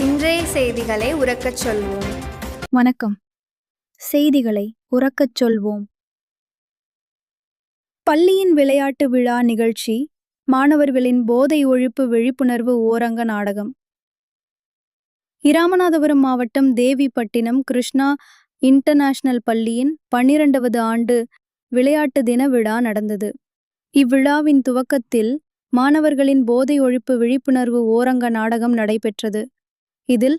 இன்றைய செய்திகளை உரக்கச் சொல்வோம். வணக்கம். செய்திகளை உரக்கச் சொல்வோம். பள்ளியின் விளையாட்டு விழா நிகழ்ச்சி, மாணவர்களின் போதை ஒழிப்பு விழிப்புணர்வு ஓரங்க நாடகம். இராமநாதபுரம் மாவட்டம் தேவிப்பட்டினம் கிருஷ்ணா இன்டர்நேஷனல் பள்ளியின் 12வது ஆண்டு விளையாட்டு தின விழா நடந்தது. இவ்விழாவின் துவக்கத்தில் மாணவர்களின் போதை ஒழிப்பு விழிப்புணர்வு ஓரங்க நாடகம் நடைபெற்றது. இதில்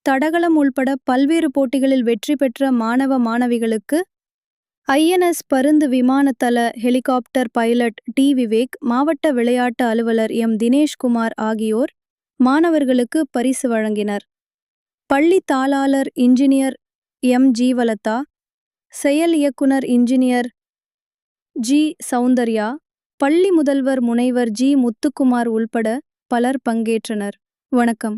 தடகளம் உள்பட பல்வேறு போட்டிகளில் வெற்றி பெற்ற மாணவ மாணவிகளுக்கு ஐஎன்எஸ் பருந்து விமானத்தள ஹெலிகாப்டர் பைலட் டி விவேக், மாவட்ட விளையாட்டு அலுவலர் எம் தினேஷ்குமார் ஆகியோர் மாணவர்களுக்கு பரிசு வழங்கினர். பள்ளி தாளாளர் இன்ஜினியர் எம் ஜீவலதா, செயல் இயக்குனர் இன்ஜினியர் ஜி சௌந்தர்யா, பள்ளி முதல்வர் முனைவர் ஜி முத்துக்குமார் உள்பட பலர் பங்கேற்றனர். வணக்கம்.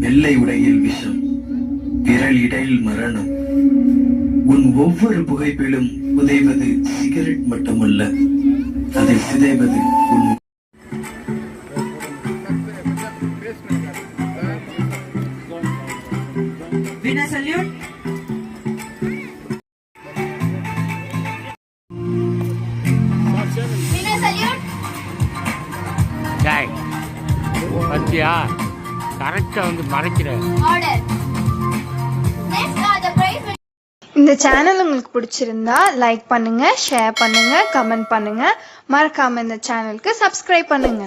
வெள்ளை உடையில் விஷம், விரலிடையில் மரணம். உன் ஒவ்வொரு புகைப்பிலும் புதைவது சிகரெட் மட்டுமல்ல, அதில் சிதைவது உன் பத்தியா கரெக்டா வந்து மறைக்கிற. இந்த சேனல் உங்களுக்கு பிடிச்சிருந்தா லைக் பண்ணுங்க, ஷேர் பண்ணுங்க, கமெண்ட் பண்ணுங்க. மறக்காம இந்த சேனலுக்கு சப்ஸ்கிரைப் பண்ணுங்க.